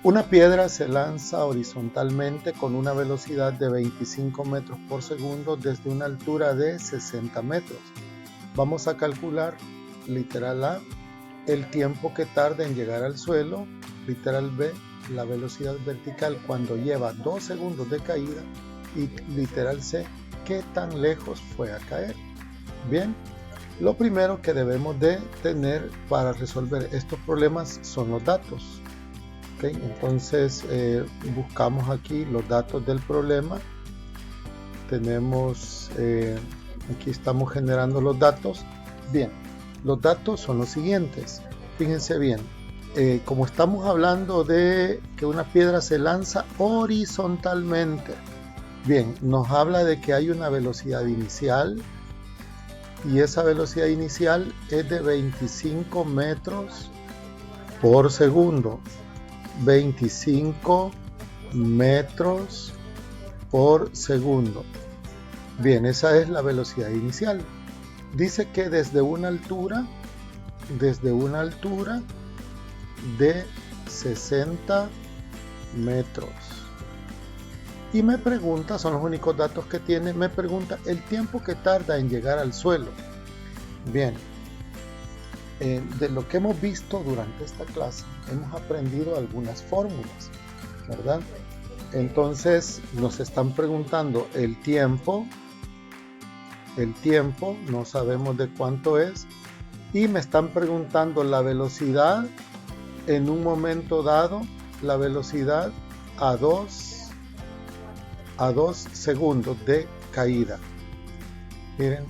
Una piedra se lanza horizontalmente con una velocidad de 25 metros por segundo desde una altura de 60 metros. Vamos a calcular, literal A, el tiempo que tarda en llegar al suelo, literal B, la velocidad vertical cuando lleva 2 segundos de caída y literal C, qué tan lejos fue a caer. Bien, lo primero que debemos de tener para resolver estos problemas son los datos. ¿Okay? Entonces buscamos aquí los datos del problema. Tenemos, aquí estamos generando los datos. Bien, los datos son los siguientes. Fíjense bien, como estamos hablando de que una piedra se lanza horizontalmente, bien, nos habla de que hay una velocidad inicial y esa velocidad inicial es de 25 metros por segundo. 25 metros por segundo. Bien, esa es la velocidad inicial. Dice que desde una altura de 60 metros. Y me pregunta, son los únicos datos que tiene, me pregunta el tiempo que tarda en llegar al suelo. Bien, de lo que hemos visto durante esta clase, hemos aprendido algunas fórmulas, ¿verdad? Entonces nos están preguntando el tiempo, no sabemos de cuánto es, y me están preguntando la velocidad en un momento dado, la velocidad a 2 segundos de caída. Miren,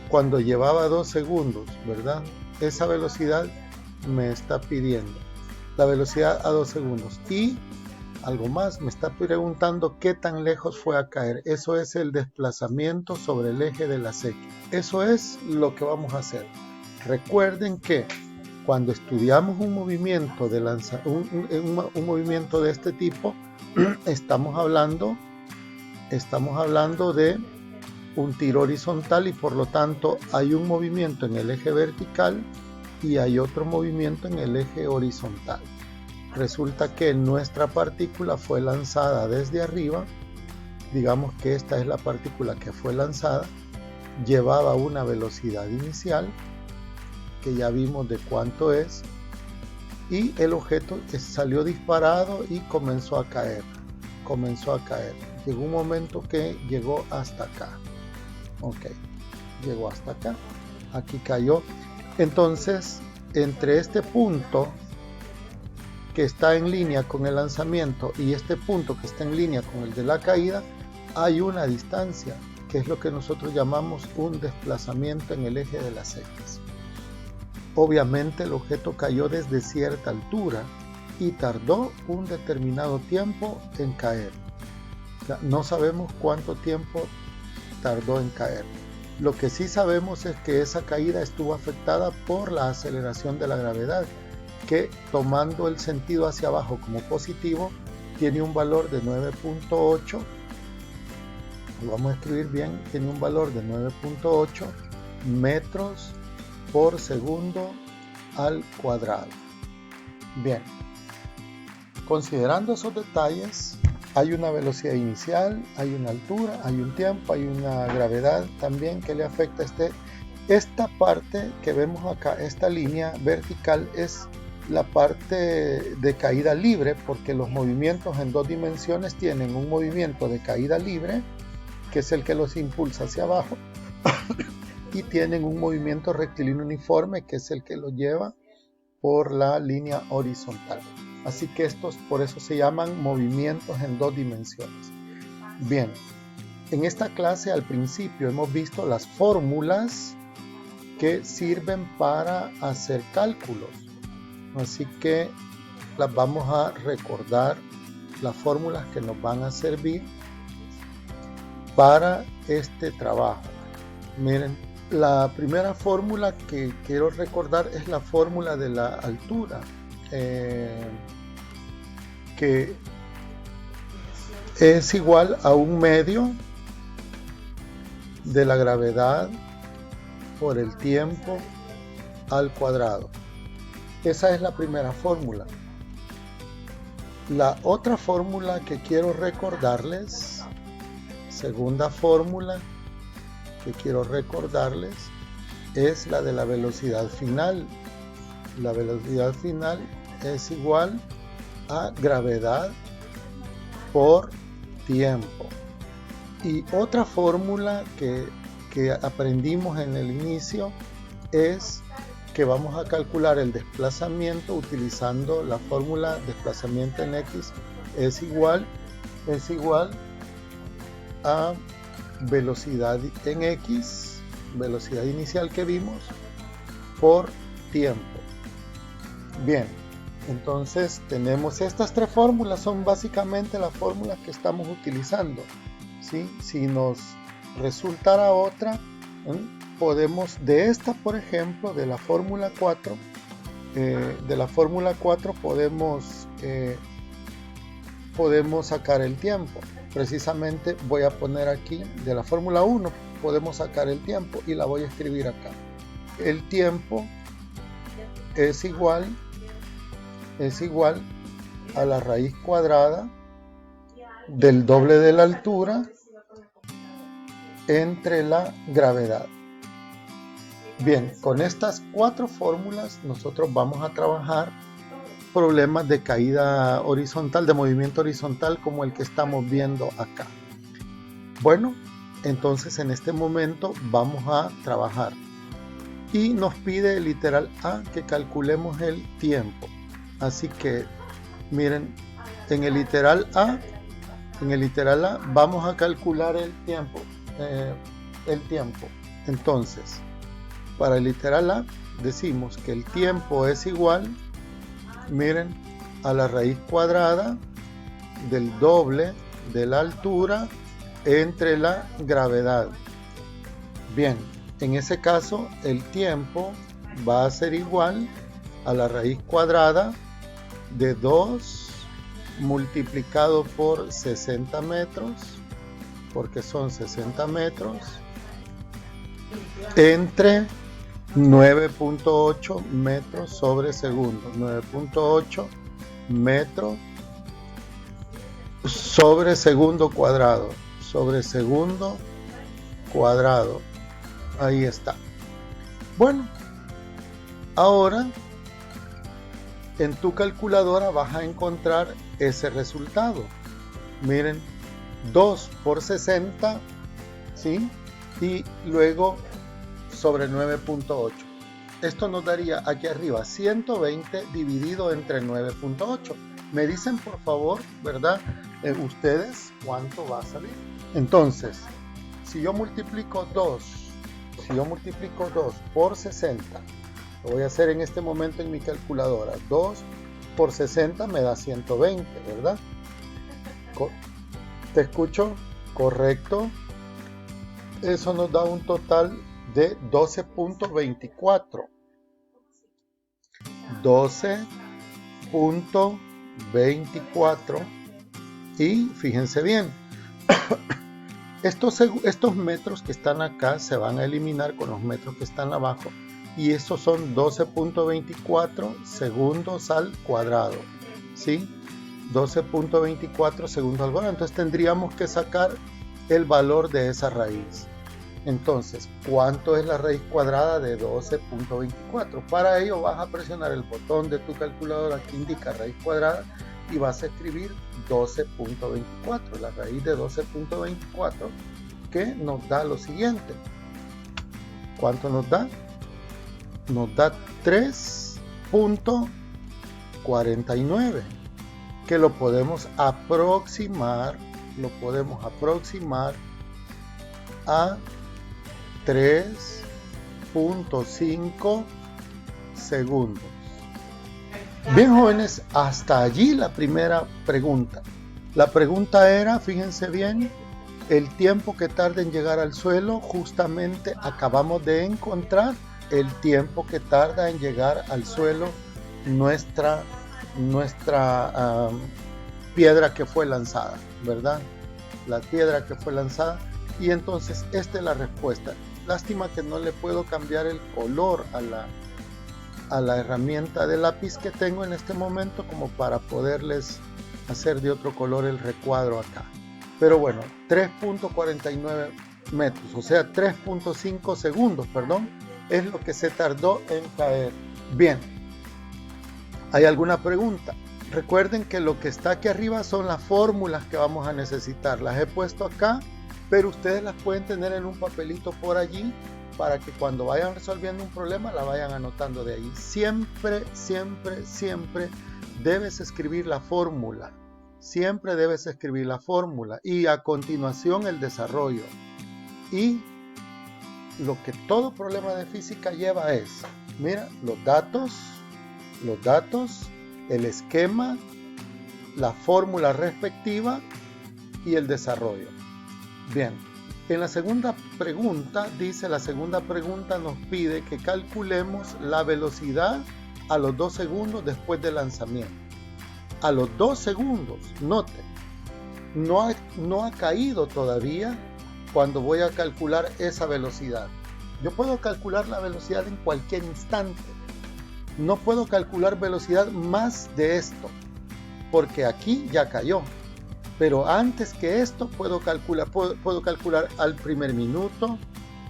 cuando llevaba 2 segundos, ¿verdad? Esa velocidad me está pidiendo la velocidad a 2 segundos y algo más, me está preguntando qué tan lejos fue a caer. Eso es el desplazamiento sobre el eje de la sequía. Eso es lo que vamos a hacer. Recuerden que cuando estudiamos un movimiento de un movimiento de este tipo, estamos hablando de un tiro horizontal y por lo tanto hay un movimiento en el eje vertical y hay otro movimiento en el eje horizontal. Resulta que nuestra partícula fue lanzada desde arriba, digamos que esta es la partícula que fue lanzada, llevaba una velocidad inicial, que ya vimos de cuánto es, y el objeto salió disparado y comenzó a caer. Llegó un momento que llegó hasta acá. Ok, llegó hasta acá, aquí cayó. Entonces, entre este punto que está en línea con el lanzamiento y este punto que está en línea con el de la caída, hay una distancia, que es lo que nosotros llamamos un desplazamiento en el eje de las ejes. Obviamente el objeto cayó desde cierta altura y tardó un determinado tiempo en caer. No sabemos cuánto tiempo tardó en caer. Lo que sí sabemos es que esa caída estuvo afectada por la aceleración de la gravedad, que tomando el sentido hacia abajo como positivo, tiene un valor de 9.8, lo vamos a escribir bien, tiene un valor de 9.8 metros por segundo al cuadrado. Bien, considerando esos detalles, hay una velocidad inicial, hay una altura, hay un tiempo, hay una gravedad también que le afecta esta parte que vemos acá, esta línea vertical es la parte de caída libre, porque los movimientos en 2 dimensiones tienen un movimiento de caída libre, que es el que los impulsa hacia abajo, y tienen un movimiento rectilíneo uniforme, que es el que los lleva por la línea horizontal. Así que estos por eso se llaman movimientos en 2 dimensiones. Bien, en esta clase al principio hemos visto las fórmulas que sirven para hacer cálculos. Así que las vamos a recordar, las fórmulas que nos van a servir para este trabajo. Miren, la primera fórmula que quiero recordar es la fórmula de la altura, que es igual a un medio de la gravedad por el tiempo al cuadrado. Esa es la primera fórmula. La otra fórmula que quiero recordarles, segunda fórmula que quiero recordarles, es la de la velocidad final. La velocidad final es igual a gravedad por tiempo. Y otra fórmula que aprendimos en el inicio es que vamos a calcular el desplazamiento utilizando la fórmula desplazamiento en X es igual a velocidad en X, velocidad inicial que vimos, por tiempo. Bien, entonces tenemos estas tres fórmulas, son básicamente las fórmulas que estamos utilizando, ¿sí? Si nos resultara otra, podemos, de esta por ejemplo, de la fórmula 4, podemos sacar el tiempo. Precisamente voy a poner aquí, de la fórmula 1 podemos sacar el tiempo y la voy a escribir acá. El tiempo es igual a la raíz cuadrada del doble de la altura entre la gravedad. Bien, con estas cuatro fórmulas nosotros vamos a trabajar problemas de caída horizontal, de movimiento horizontal como el que estamos viendo acá. Bueno, entonces en este momento vamos a trabajar y nos pide el literal A que calculemos el tiempo. Así que miren, en el literal A vamos a calcular el tiempo. Entonces, para el literal A decimos que el tiempo es igual, miren, a la raíz cuadrada del doble de la altura entre la gravedad. Bien, en ese caso el tiempo va a ser igual a la raíz cuadrada de 2 multiplicado por 60 metros, porque son 60 metros, entre 9.8 metros sobre segundo. 9.8 metros sobre segundo cuadrado. Sobre segundo cuadrado. Ahí está. Bueno, ahora en tu calculadora vas a encontrar ese resultado. Miren, 2 por 60, ¿sí? Y luego sobre 9.8. Esto nos daría aquí arriba 120 dividido entre 9.8. Me dicen por favor, ¿verdad? Ustedes, ¿cuánto va a salir? Entonces, si yo multiplico 2 por 60, lo voy a hacer en este momento en mi calculadora. 2 por 60 me da 120, ¿verdad? ¿Te escucho? Correcto. Eso nos da un total de 12.24. 12.24. Y fíjense bien, estos metros que están acá se van a eliminar con los metros que están abajo. Y estos son 12.24 segundos al cuadrado, ¿sí? 12.24 segundos al cuadrado. Entonces tendríamos que sacar el valor de esa raíz. Entonces, ¿cuánto es la raíz cuadrada de 12.24? Para ello vas a presionar el botón de tu calculadora que indica raíz cuadrada y vas a escribir 12.24, la raíz de 12.24, que nos da lo siguiente. ¿Cuánto nos da? Nos da 3.49, que lo podemos aproximar a 3.5 segundos. Bien, jóvenes, hasta allí la primera pregunta. La pregunta era, fíjense bien, el tiempo que tarda en llegar al suelo. Justamente acabamos de encontrar el tiempo que tarda en llegar al suelo nuestra piedra que fue lanzada, ¿verdad? La piedra que fue lanzada. Y entonces esta es la respuesta. Lástima que no le puedo cambiar el color a la herramienta de lápiz que tengo en este momento como para poderles hacer de otro color el recuadro acá. Pero bueno, 3.49 metros, o sea 3.5 segundos, perdón, es lo que se tardó en caer. Bien, ¿hay alguna pregunta? Recuerden que lo que está aquí arriba son las fórmulas que vamos a necesitar. Las he puesto acá, pero ustedes las pueden tener en un papelito por allí para que cuando vayan resolviendo un problema la vayan anotando de ahí. Siempre, siempre, siempre debes escribir la fórmula. Siempre debes escribir la fórmula y a continuación el desarrollo. Y lo que todo problema de física lleva es, mira, los datos, el esquema, la fórmula respectiva y el desarrollo. Bien, en la segunda pregunta, la segunda pregunta nos pide que calculemos la velocidad a los 2 segundos después del lanzamiento. A los 2 segundos, noten, no ha caído todavía cuando voy a calcular esa velocidad. Yo puedo calcular la velocidad en cualquier instante. No puedo calcular velocidad más de esto, porque aquí ya cayó. Pero antes que esto puedo calcular al primer minuto,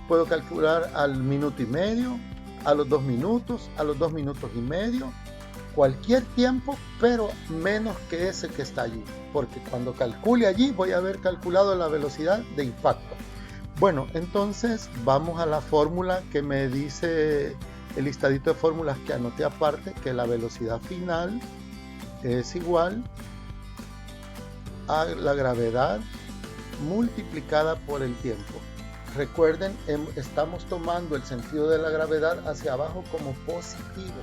puedo calcular al minuto y medio, a los 2 minutos, a los 2 minutos y medio, cualquier tiempo, pero menos que ese que está allí, porque cuando calcule allí voy a haber calculado la velocidad de impacto. Bueno, entonces vamos a la fórmula que me dice el listadito de fórmulas que anoté aparte, que la velocidad final es igual a la gravedad multiplicada por el tiempo. Recuerden, estamos tomando el sentido de la gravedad hacia abajo como positivo.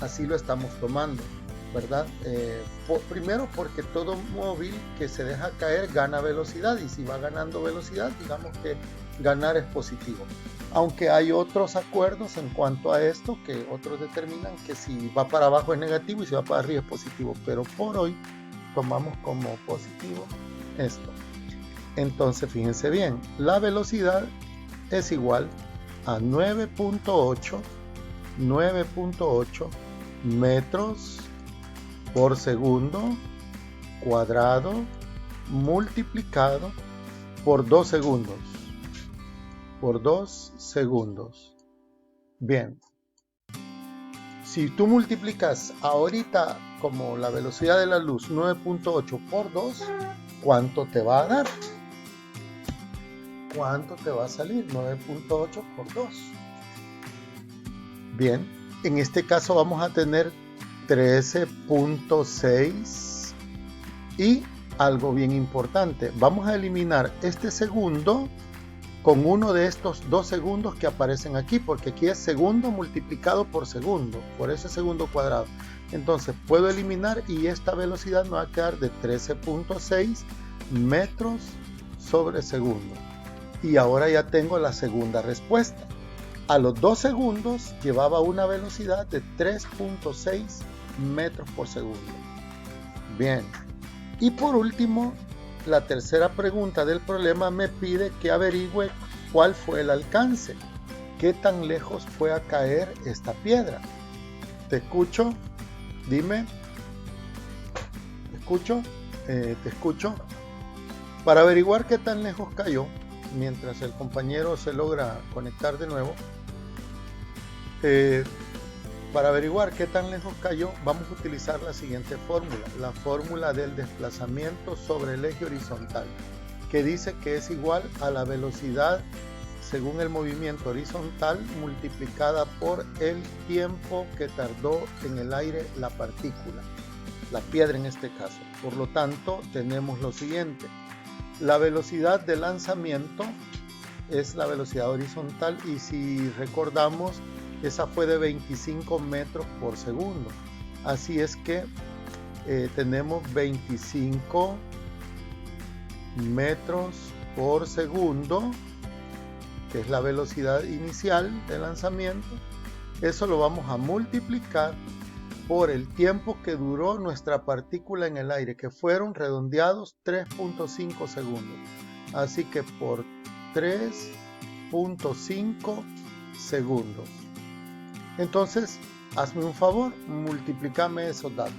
Así lo estamos tomando, ¿verdad? Primero porque todo móvil que se deja caer gana velocidad, y si va ganando velocidad, digamos que ganar es positivo. Aunque hay otros acuerdos en cuanto a esto, que otros determinan que si va para abajo es negativo y si va para arriba es positivo, pero por hoy tomamos como positivo esto. Entonces fíjense bien, la velocidad es igual a 9.8 metros por segundo cuadrado multiplicado por 2 segundos. Por 2 segundos. Bien. Si tú multiplicas ahorita como la velocidad de la luz 9.8 por 2, ¿cuánto te va a dar? ¿Cuánto te va a salir? 9.8 por 2. Bien, en este caso vamos a tener 13.6 y algo bien importante. Vamos a eliminar este segundo con uno de estos 2 segundos que aparecen aquí, porque aquí es segundo multiplicado por segundo, por ese segundo cuadrado. Entonces puedo eliminar y esta velocidad me va a quedar de 13.6 metros sobre segundo. Y ahora ya tengo la segunda respuesta. A los 2 segundos llevaba una velocidad de 3.6 metros por segundo. Bien. Y por último, la tercera pregunta del problema me pide que averigüe cuál fue el alcance. ¿Qué tan lejos fue a caer esta piedra? ¿Te escucho? Dime. ¿Te escucho? ¿Te escucho? Para averiguar qué tan lejos cayó, mientras el compañero se logra conectar de nuevo, para averiguar qué tan lejos cayó, vamos a utilizar la siguiente fórmula, la fórmula del desplazamiento sobre el eje horizontal, que dice que es igual a la velocidad según el movimiento horizontal multiplicada por el tiempo que tardó en el aire la partícula, la piedra en este caso. Por lo tanto, tenemos lo siguiente: la velocidad de lanzamiento es la velocidad horizontal, y si recordamos, esa fue de 25 metros por segundo. Así es que tenemos 25 metros por segundo, que es la velocidad inicial de lanzamiento. Eso lo vamos a multiplicar por el tiempo que duró nuestra partícula en el aire, que fueron redondeados 3.5 segundos. Así que por 3.5 segundos. Entonces, hazme un favor, multiplícame esos datos.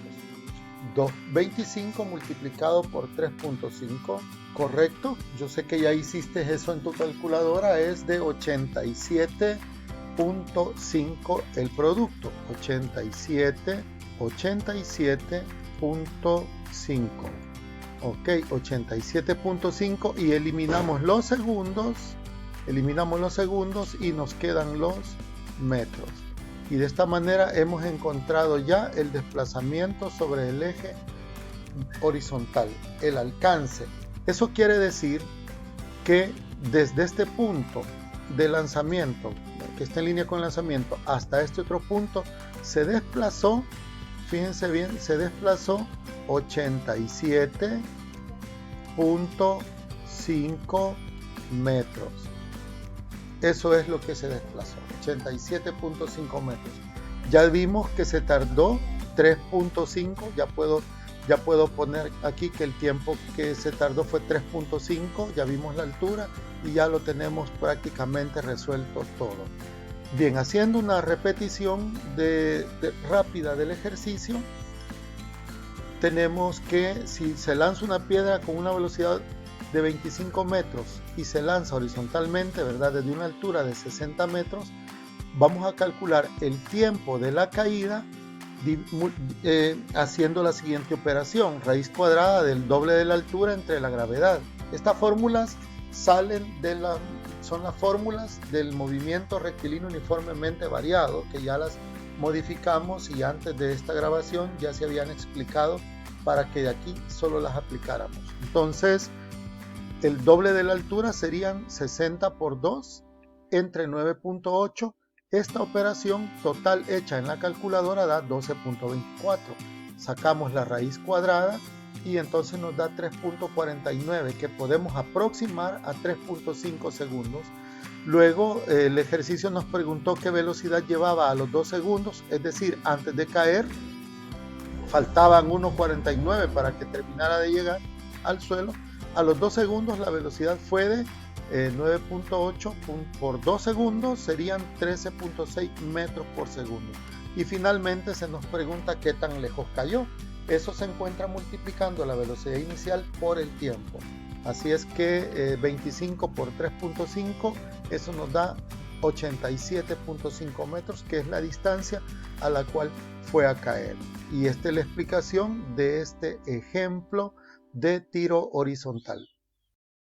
25 multiplicado por 3.5, correcto. Yo sé que ya hiciste eso en tu calculadora, es de 87.5 el producto. 87.5. Ok, 87.5 y eliminamos los segundos y nos quedan los metros. Y de esta manera hemos encontrado ya el desplazamiento sobre el eje horizontal, el alcance. Eso quiere decir que desde este punto de lanzamiento, que está en línea con el lanzamiento, hasta este otro punto, se desplazó, fíjense bien, se desplazó 87.5 metros. Eso es lo que se desplazó, 87.5 metros. Ya vimos que se tardó 3.5, ya puedo poner aquí que el tiempo que se tardó fue 3.5, ya vimos la altura y ya lo tenemos prácticamente resuelto todo. Bien, haciendo una repetición rápida del ejercicio, tenemos que si se lanza una piedra con una velocidad de 25 metros y se lanza horizontalmente, ¿verdad?, desde una altura de 60 metros, vamos a calcular el tiempo de la caída haciendo la siguiente operación: raíz cuadrada del doble de la altura entre la gravedad. Estas fórmulas son las fórmulas del movimiento rectilíneo uniformemente variado, que ya las modificamos y antes de esta grabación ya se habían explicado para que de aquí solo las aplicáramos. Entonces, el doble de la altura serían 60 por 2 entre 9.8. Esta operación total hecha en la calculadora da 12.24. Sacamos la raíz cuadrada y entonces nos da 3.49, que podemos aproximar a 3.5 segundos. Luego el ejercicio nos preguntó qué velocidad llevaba a los 2 segundos, es decir, antes de caer faltaban 1.49 para que terminara de llegar al suelo. A los 2 segundos la velocidad fue de 9.8 por 2 segundos, serían 13.6 metros por segundo. Y finalmente se nos pregunta qué tan lejos cayó. Eso se encuentra multiplicando la velocidad inicial por el tiempo. Así es que 25 por 3.5, eso nos da 87.5 metros, que es la distancia a la cual fue a caer. Y esta es la explicación de este ejemplo de tiro horizontal.